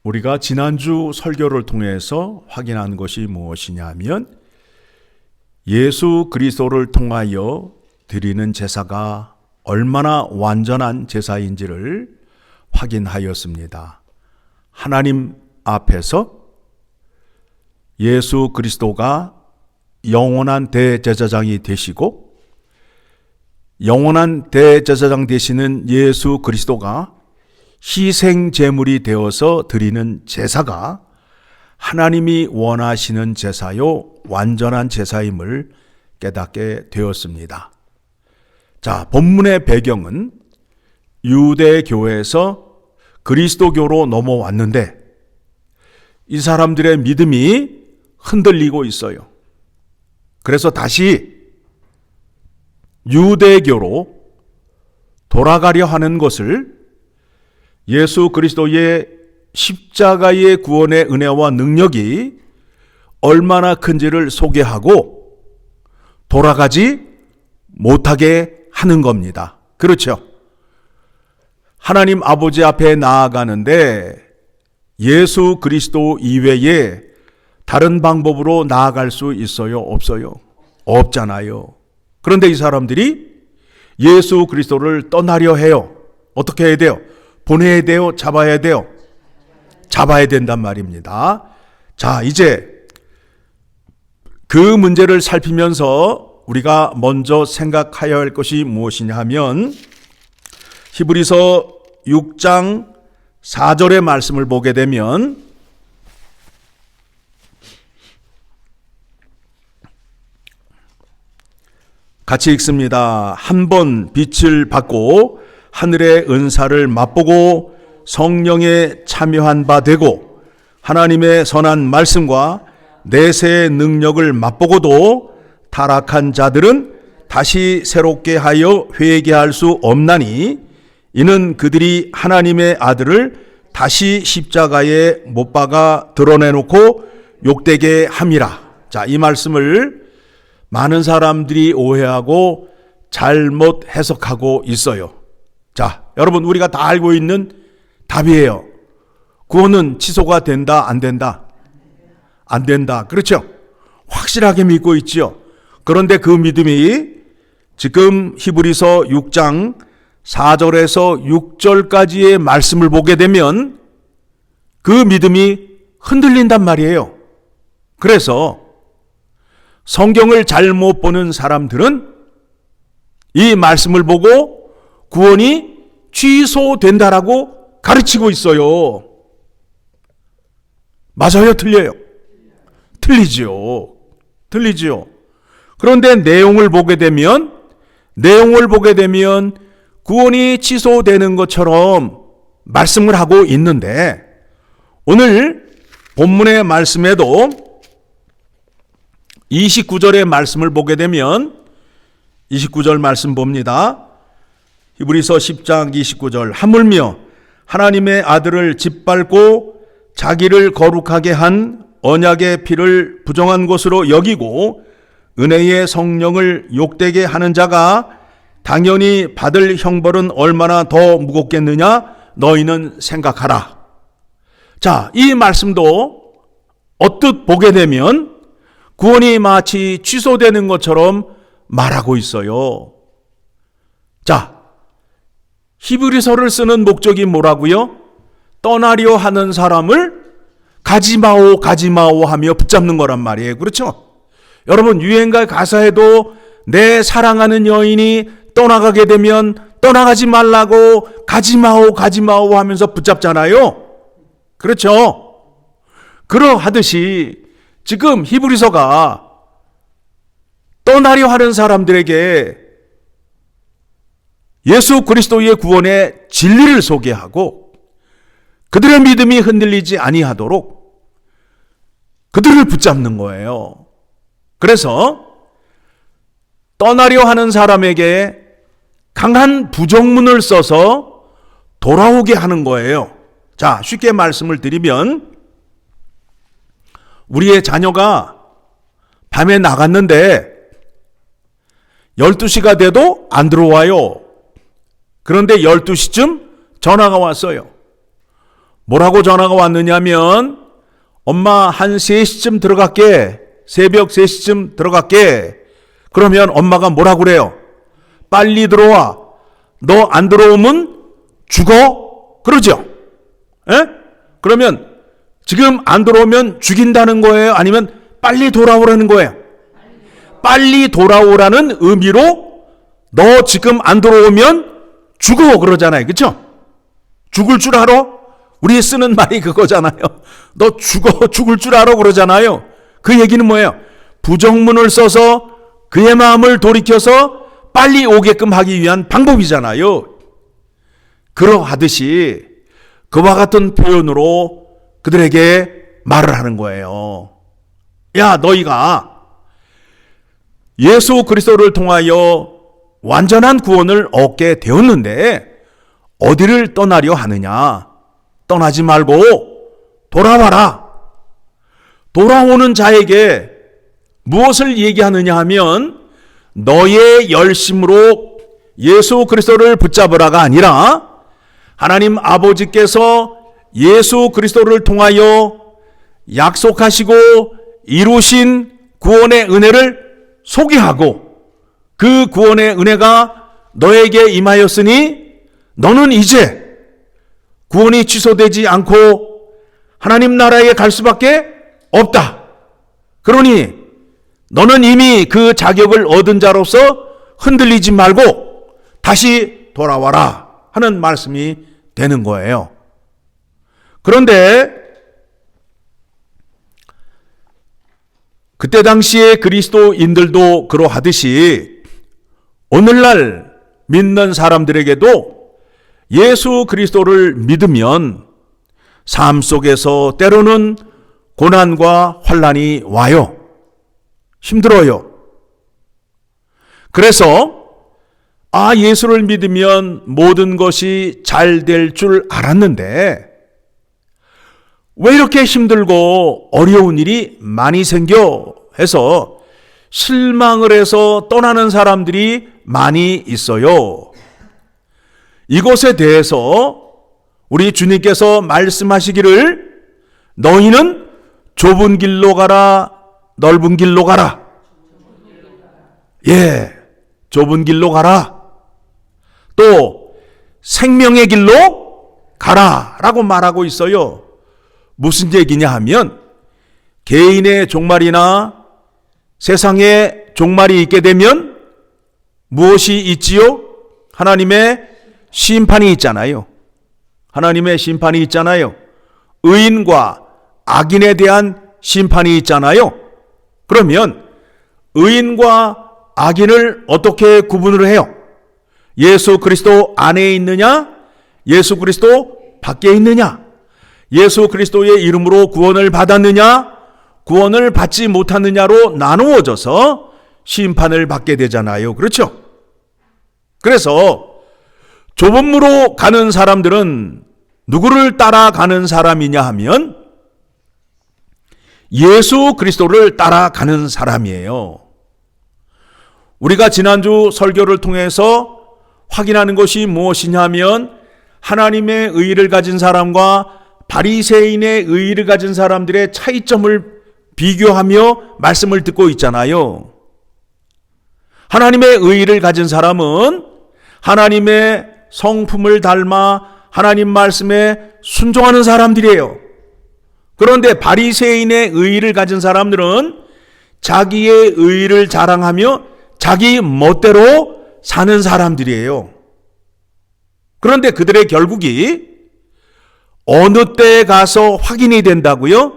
우리가 지난주 설교를 통해서 확인한 것이 무엇이냐면 예수 그리스도를 통하여 드리는 제사가 얼마나 완전한 제사인지를 확인하였습니다. 하나님 앞에서 예수 그리스도가 영원한 대제사장이 되시고 영원한 대제사장 되시는 예수 그리스도가 희생 제물이 되어서 드리는 제사가 하나님이 원하시는 제사요 완전한 제사임을 깨닫게 되었습니다. 자, 본문의 배경은 유대교에서 그리스도교로 넘어왔는데 이 사람들의 믿음이 흔들리고 있어요. 그래서 다시 유대교로 돌아가려 하는 것을 예수 그리스도의 십자가의 구원의 은혜와 능력이 얼마나 큰지를 소개하고 돌아가지 못하게 하는 겁니다. 그렇죠? 하나님 아버지 앞에 나아가는데 예수 그리스도 이외에 다른 방법으로 나아갈 수 있어요? 없어요? 없잖아요. 그런데 이 사람들이 예수 그리스도를 떠나려 해요. 어떻게 해야 돼요? 보내야 돼요? 잡아야 돼요? 잡아야 된단 말입니다. 자, 이제 그 문제를 살피면서 우리가 먼저 생각해야 할 것이 무엇이냐 하면 히브리서 6장 4절의 말씀을 보게 되면 같이 읽습니다. 한 번 빛을 받고 하늘의 은사를 맛보고 성령에 참여한 바 되고 하나님의 선한 말씀과 내세의 능력을 맛보고도 타락한 자들은 다시 새롭게 하여 회개할 수 없나니 이는 그들이 하나님의 아들을 다시 십자가에 못 박아 드러내놓고 욕되게 함이라. 자, 이 말씀을 많은 사람들이 오해하고 잘못 해석하고 있어요. 자, 여러분 우리가 다 알고 있는 답이에요. 구원은 취소가 된다, 안 된다? 안 된다. 그렇죠? 확실하게 믿고 있지요. 그런데 그 믿음이 지금 히브리서 6장 4절에서 6절까지의 말씀을 보게 되면 그 믿음이 흔들린단 말이에요. 그래서 성경을 잘못 보는 사람들은 이 말씀을 보고 구원이 취소된다라고 가르치고 있어요. 맞아요? 틀려요? 틀리지요. 그런데 내용을 보게 되면 구원이 취소되는 것처럼 말씀을 하고 있는데 오늘 본문의 말씀에도 29절의 말씀을 보게 되면 29절 말씀 봅니다. 히브리서 10장 29절 하물며 하나님의 아들을 짓밟고 자기를 거룩하게 한 언약의 피를 부정한 것으로 여기고 은혜의 성령을 욕되게 하는 자가 당연히 받을 형벌은 얼마나 더 무겁겠느냐 너희는 생각하라. 자, 이 말씀도 언뜻 보게 되면 구원이 마치 취소되는 것처럼 말하고 있어요. 자, 히브리서를 쓰는 목적이 뭐라고요? 떠나려 하는 사람을 가지마오 하며 붙잡는 거란 말이에요. 그렇죠? 여러분 유행가 가사에도 내 사랑하는 여인이 떠나가게 되면 떠나가지 말라고 가지마오 하면서 붙잡잖아요. 그렇죠? 그러하듯이 지금 히브리서가 떠나려 하는 사람들에게 예수 그리스도의 구원의 진리를 소개하고 그들의 믿음이 흔들리지 아니하도록 그들을 붙잡는 거예요. 그래서 떠나려 하는 사람에게 강한 부정문을 써서 돌아오게 하는 거예요. 자, 쉽게 말씀을 드리면 우리의 자녀가 밤에 나갔는데 12시가 돼도 안 들어와요. 그런데 12시쯤 전화가 왔어요. 뭐라고 전화가 왔느냐면 엄마 한 3시쯤 들어갈게. 새벽 3시쯤 들어갈게. 그러면 엄마가 뭐라고 그래요? 빨리 들어와. 너 안 들어오면 죽어? 그러죠? 에? 그러면 지금 안 들어오면 죽인다는 거예요? 아니면 빨리 돌아오라는 거예요? 빨리 돌아오라는 의미로 너 지금 안 들어오면 죽어 그러잖아요. 그렇죠? 죽을 줄 알아? 우리 쓰는 말이 그거잖아요. 너 죽을 줄 알아 그러잖아요. 그 얘기는 뭐예요? 부정문을 써서 그의 마음을 돌이켜서 빨리 오게끔 하기 위한 방법이잖아요. 그러하듯이 그와 같은 표현으로 그들에게 말을 하는 거예요. 야, 너희가 예수 그리스도를 통하여 완전한 구원을 얻게 되었는데 어디를 떠나려 하느냐? 떠나지 말고 돌아와라. 돌아오는 자에게 무엇을 얘기하느냐 하면 너의 열심으로 예수 그리스도를 붙잡으라가 아니라 하나님 아버지께서 예수 그리스도를 통하여 약속하시고 이루신 구원의 은혜를 소개하고 그 구원의 은혜가 너에게 임하였으니 너는 이제 구원이 취소되지 않고 하나님 나라에 갈 수밖에 없다. 그러니 너는 이미 그 자격을 얻은 자로서 흔들리지 말고 다시 돌아와라 하는 말씀이 되는 거예요. 그런데 그때 당시에 그리스도인들도 그러하듯이 오늘날 믿는 사람들에게도 예수 그리스도를 믿으면 삶 속에서 때로는 고난과 환난이 와요. 힘들어요. 그래서 예수를 믿으면 모든 것이 잘 될 줄 알았는데 왜 이렇게 힘들고 어려운 일이 많이 생겨 해서 실망을 해서 떠나는 사람들이 많이 있어요. 이것에 대해서 우리 주님께서 말씀하시기를 너희는 좁은 길로 가라, 넓은 길로 가라. 예, 좁은 길로 가라. 또 생명의 길로 가라 라고 말하고 있어요. 무슨 얘기냐 하면 개인의 종말이나 세상에 종말이 있게 되면 무엇이 있지요? 하나님의 심판이 있잖아요. 하나님의 심판이 있잖아요. 의인과 악인에 대한 심판이 있잖아요. 그러면 의인과 악인을 어떻게 구분을 해요? 예수 그리스도 안에 있느냐? 예수 그리스도 밖에 있느냐? 예수 그리스도의 이름으로 구원을 받았느냐? 구원을 받지 못하느냐로 나누어져서 심판을 받게 되잖아요. 그렇죠? 그래서 좁은 무로 가는 사람들은 누구를 따라가는 사람이냐 하면 예수 그리스도를 따라가는 사람이에요. 우리가 지난주 설교를 통해서 확인하는 것이 무엇이냐 하면 하나님의 의의를 가진 사람과 바리새인의 의의를 가진 사람들의 차이점을 비교하며 말씀을 듣고 있잖아요. 하나님의 의의를 가진 사람은 하나님의 성품을 닮아 하나님 말씀에 순종하는 사람들이에요. 그런데 바리새인의 의의를 가진 사람들은 자기의 의의를 자랑하며 자기 멋대로 사는 사람들이에요. 그런데 그들의 결국이 어느 때에 가서 확인이 된다고요?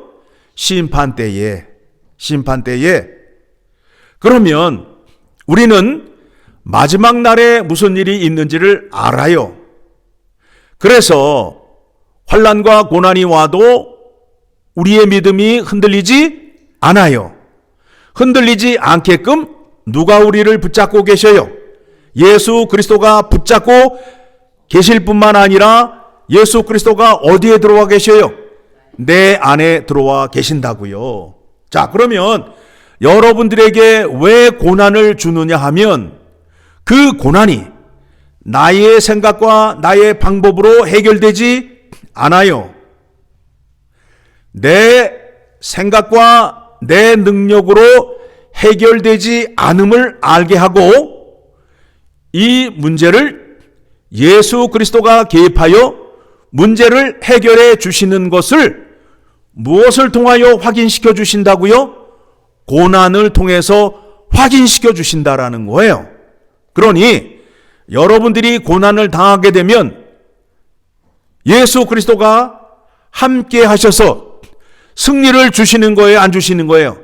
심판때에. 그러면 우리는 마지막 날에 무슨 일이 있는지를 알아요. 그래서 환난과 고난이 와도 우리의 믿음이 흔들리지 않아요. 흔들리지 않게끔 누가 우리를 붙잡고 계셔요? 예수 그리스도가 붙잡고 계실 뿐만 아니라 예수 그리스도가 어디에 들어와 계셔요? 내 안에 들어와 계신다고요. 자, 그러면 여러분들에게 왜 고난을 주느냐 하면 그 고난이 나의 생각과 나의 방법으로 해결되지 않아요. 내 생각과 내 능력으로 해결되지 않음을 알게 하고 이 문제를 예수 그리스도가 개입하여 문제를 해결해 주시는 것을 무엇을 통하여 확인시켜 주신다고요? 고난을 통해서 확인시켜 주신다라는 거예요. 그러니 여러분들이 고난을 당하게 되면 예수 그리스도가 함께 하셔서 승리를 주시는 거예요? 안 주시는 거예요?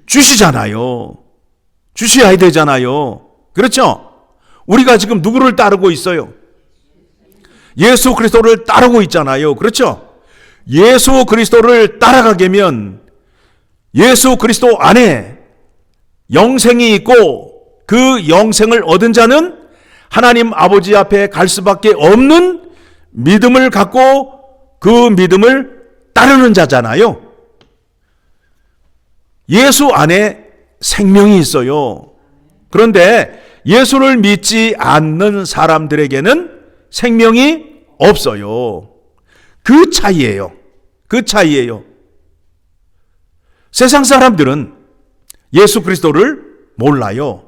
주시잖아요. 주셔야 되잖아요. 그렇죠? 우리가 지금 누구를 따르고 있어요? 예수 그리스도를 따르고 있잖아요. 그렇죠? 예수 그리스도를 따라가게 되면 예수 그리스도 안에 영생이 있고 그 영생을 얻은 자는 하나님 아버지 앞에 갈 수밖에 없는 믿음을 갖고 그 믿음을 따르는 자잖아요. 예수 안에 생명이 있어요. 그런데 예수를 믿지 않는 사람들에게는 생명이 없어요. 그 차이예요. 그 차이예요. 세상 사람들은 예수 그리스도를 몰라요.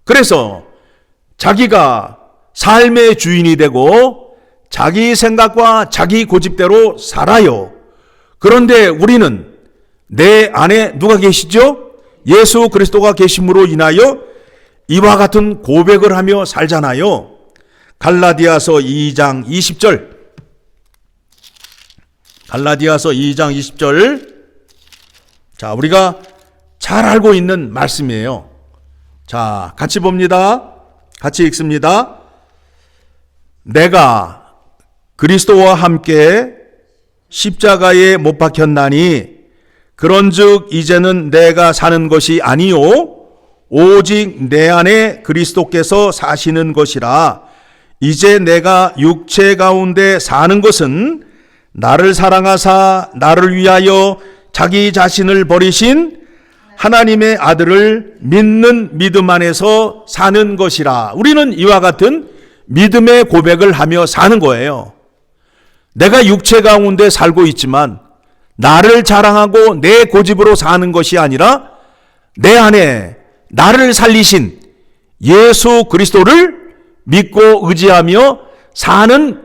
그래서 자기가 삶의 주인이 되고 자기 생각과 자기 고집대로 살아요. 그런데 우리는 내 안에 누가 계시죠? 예수 그리스도가 계심으로 인하여 이와 같은 고백을 하며 살잖아요. 갈라디아서 2장 20절. 갈라디아서 2장 20절. 자, 우리가 잘 알고 있는 말씀이에요. 자, 같이 봅니다. 같이 읽습니다. 내가 그리스도와 함께 십자가에 못 박혔나니 그런즉 이제는 내가 사는 것이 아니요 오직 내 안에 그리스도께서 사시는 것이라. 이제 내가 육체 가운데 사는 것은 나를 사랑하사 나를 위하여 자기 자신을 버리신 하나님의 아들을 믿는 믿음 안에서 사는 것이라. 우리는 이와 같은 믿음의 고백을 하며 사는 거예요. 내가 육체 가운데 살고 있지만 나를 자랑하고 내 고집으로 사는 것이 아니라 내 안에 나를 살리신 예수 그리스도를 믿고 의지하며 사는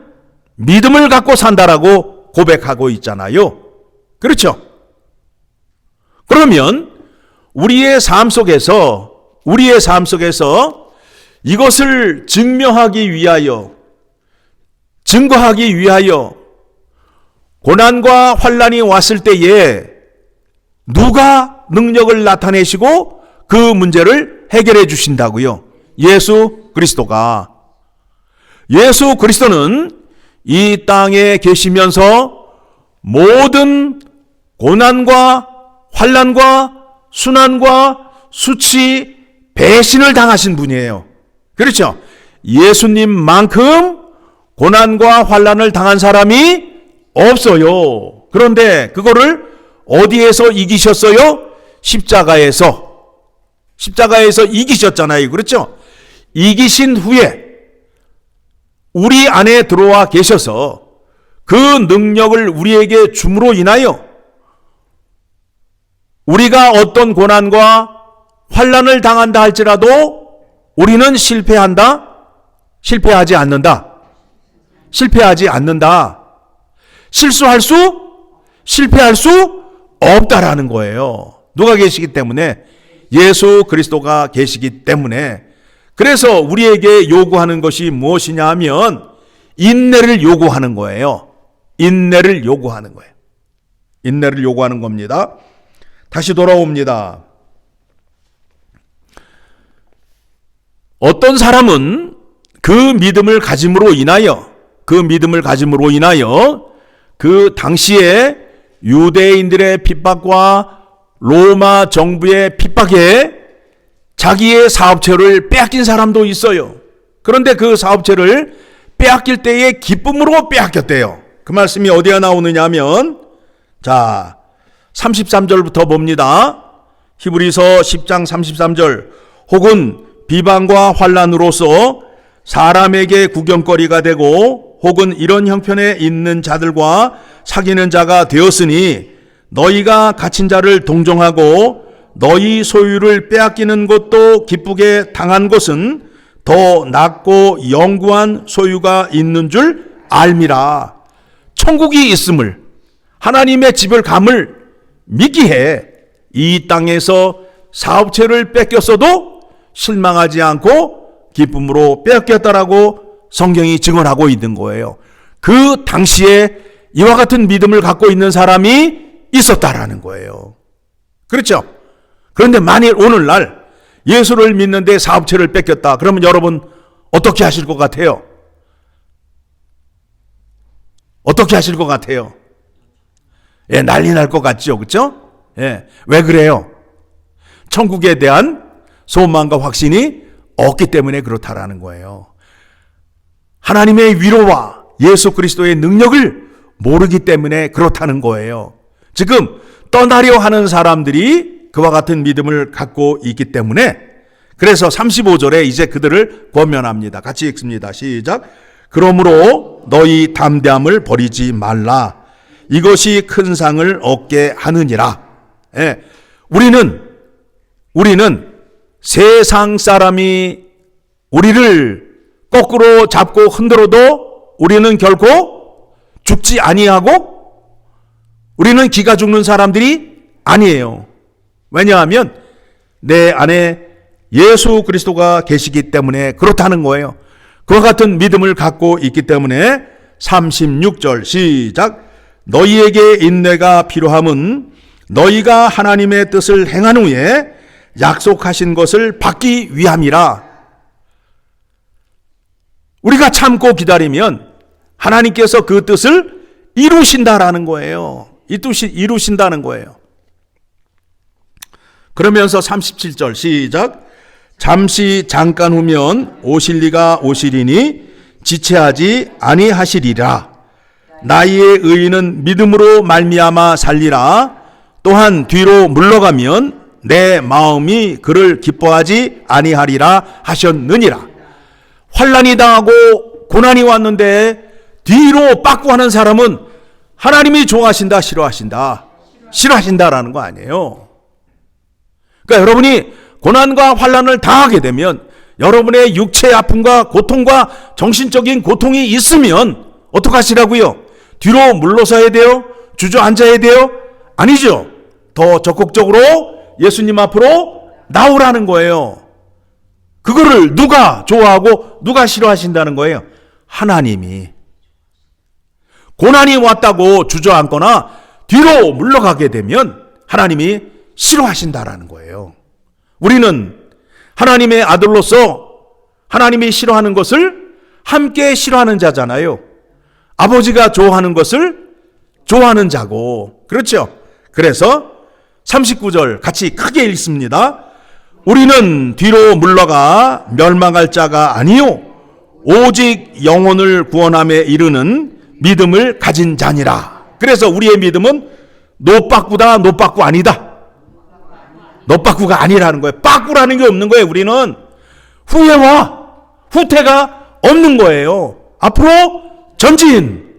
믿음을 갖고 산다라고 고백하고 있잖아요. 그렇죠? 그러면 우리의 삶 속에서 이것을 증명하기 위하여, 증거하기 위하여 고난과 환난이 왔을 때에 누가 능력을 나타내시고 그 문제를 해결해 주신다고요? 예수 그리스도가. 예수 그리스도는 이 땅에 계시면서 모든 고난과 환난과 순환과 수치, 배신을 당하신 분이에요. 그렇죠? 예수님만큼 고난과 환난을 당한 사람이 없어요. 그런데 그거를 어디에서 이기셨어요? 십자가에서 이기셨잖아요. 그렇죠? 이기신 후에 우리 안에 들어와 계셔서 그 능력을 우리에게 줌으로 인하여 우리가 어떤 고난과 환난을 당한다 할지라도 우리는 실패하지 않는다. 실패할 수 없다라는 거예요. 누가 계시기 때문에? 예수 그리스도가 계시기 때문에. 그래서 우리에게 요구하는 것이 무엇이냐 하면 인내를 요구하는 거예요. 인내를 요구하는 겁니다. 다시 돌아옵니다. 어떤 사람은 그 믿음을 가짐으로 인하여 그 당시에 유대인들의 핍박과 로마 정부의 핍박에 자기의 사업체를 빼앗긴 사람도 있어요. 그런데 그 사업체를 빼앗길 때에 기쁨으로 빼앗겼대요. 그 말씀이 어디에 나오느냐 하면, 자, 33절부터 봅니다. 히브리서 10장 33절. 혹은 비방과 환난으로서 사람에게 구경거리가 되고 혹은 이런 형편에 있는 자들과 사귀는 자가 되었으니 너희가 갇힌 자를 동정하고 너희 소유를 빼앗기는 것도 기쁘게 당한 것은 더 낫고 영구한 소유가 있는 줄 알미라. 천국이 있음을, 하나님의 집을 감을 믿기에 이 땅에서 사업체를 뺏겼어도 실망하지 않고 기쁨으로 뺏겼다라고 성경이 증언하고 있는 거예요. 그 당시에 이와 같은 믿음을 갖고 있는 사람이 있었다라는 거예요. 그렇죠? 그런데 만일 오늘날 예수를 믿는데 사업체를 뺏겼다. 그러면 여러분 어떻게 하실 것 같아요? 어떻게 하실 것 같아요? 예, 난리 날 것 같죠? 그렇죠? 예. 왜 그래요? 천국에 대한 소망과 확신이 없기 때문에 그렇다라는 거예요. 하나님의 위로와 예수 그리스도의 능력을 모르기 때문에 그렇다는 거예요. 지금 떠나려 하는 사람들이 그와 같은 믿음을 갖고 있기 때문에, 그래서 35절에 이제 그들을 권면합니다. 같이 읽습니다. 시작. 그러므로 너희 담대함을 버리지 말라. 이것이 큰 상을 얻게 하느니라. 예. 우리는 세상 사람이 우리를 거꾸로 잡고 흔들어도 우리는 결코 죽지 아니하고 우리는 기가 죽는 사람들이 아니에요. 왜냐하면 내 안에 예수 그리스도가 계시기 때문에 그렇다는 거예요. 그와 같은 믿음을 갖고 있기 때문에 36절 시작. 너희에게 인내가 필요함은 너희가 하나님의 뜻을 행한 후에 약속하신 것을 받기 위함이라. 우리가 참고 기다리면 하나님께서 그 뜻을 이루신다라는 거예요. 이 뜻이 이루신다는 거예요. 그러면서 37절 시작. 잠시 잠깐 후면 오실 리가 오시리니 지체하지 아니하시리라. 나의 의인은 믿음으로 말미암아 살리라. 또한 뒤로 물러가면 내 마음이 그를 기뻐하지 아니하리라 하셨느니라. 환난이 당하고 고난이 왔는데 뒤로 빠꾸하는 사람은 하나님이 좋아하신다, 싫어하신다? 싫어하신다라는 거 아니에요. 그러니까 여러분이 고난과 환난을 당하게 되면 여러분의 육체의 아픔과 고통과 정신적인 고통이 있으면 어떡하시라고요? 뒤로 물러서야 돼요? 주저앉아야 돼요? 아니죠. 더 적극적으로 예수님 앞으로 나오라는 거예요. 그거를 누가 좋아하고 누가 싫어하신다는 거예요? 하나님이. 고난이 왔다고 주저앉거나 뒤로 물러가게 되면 하나님이 싫어하신다라는 거예요. 우리는 하나님의 아들로서 하나님이 싫어하는 것을 함께 싫어하는 자잖아요. 아버지가 좋아하는 것을 좋아하는 자고, 그렇죠? 그래서 39절 같이 크게 읽습니다. 우리는 뒤로 물러가 멸망할 자가 아니요 오직 영혼을 구원함에 이르는 믿음을 가진 자니라. 그래서 우리의 믿음은 노빠꾸다, 노빠꾸 아니다. 노빠꾸가 아니라는 거예요. 빠꾸라는 게 없는 거예요. 우리는 후회와 후퇴가 없는 거예요. 앞으로 전진.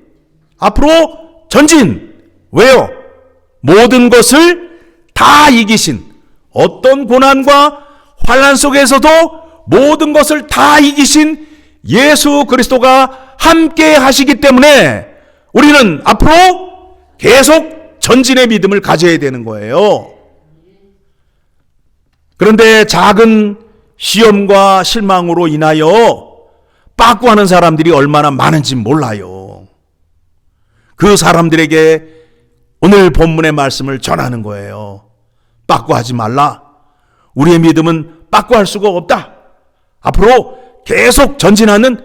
앞으로 전진. 왜요? 모든 것을 다 이기신, 어떤 고난과 환난 속에서도 모든 것을 다 이기신 예수 그리스도가 함께 하시기 때문에 우리는 앞으로 계속 전진의 믿음을 가져야 되는 거예요. 그런데 작은 시험과 실망으로 인하여 빠꾸하는 사람들이 얼마나 많은지 몰라요. 그 사람들에게 오늘 본문의 말씀을 전하는 거예요. 빠꾸하지 말라. 우리의 믿음은 빠꾸할 수가 없다. 앞으로 계속 전진하는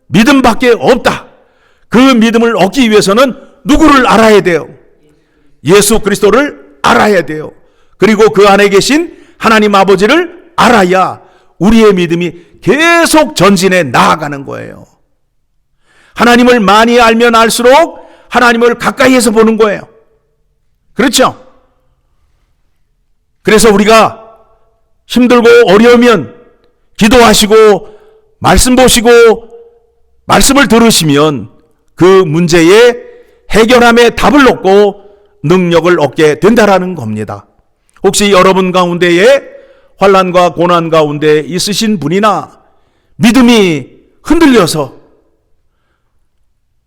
믿음밖에 없다. 그 믿음을 얻기 위해서는 누구를 알아야 돼요? 예수 그리스도를 알아야 돼요. 그리고 그 안에 계신 하나님 아버지를 알아야 우리의 믿음이 계속 전진해 나아가는 거예요. 하나님을 많이 알면 알수록 하나님을 가까이에서 보는 거예요. 그렇죠? 그래서 우리가 힘들고 어려우면 기도하시고 말씀 보시고 말씀을 들으시면 그 문제의 해결함의 답을 얻고 능력을 얻게 된다라는 겁니다. 혹시 여러분 가운데에 환난과 고난 가운데 있으신 분이나 믿음이 흔들려서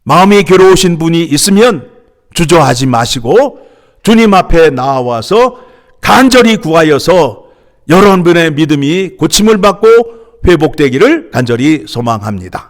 마음이 괴로우신 분이 있으면 주저하지 마시고 주님 앞에 나와서 간절히 구하여서 여러분의 믿음이 고침을 받고 회복되기를 간절히 소망합니다.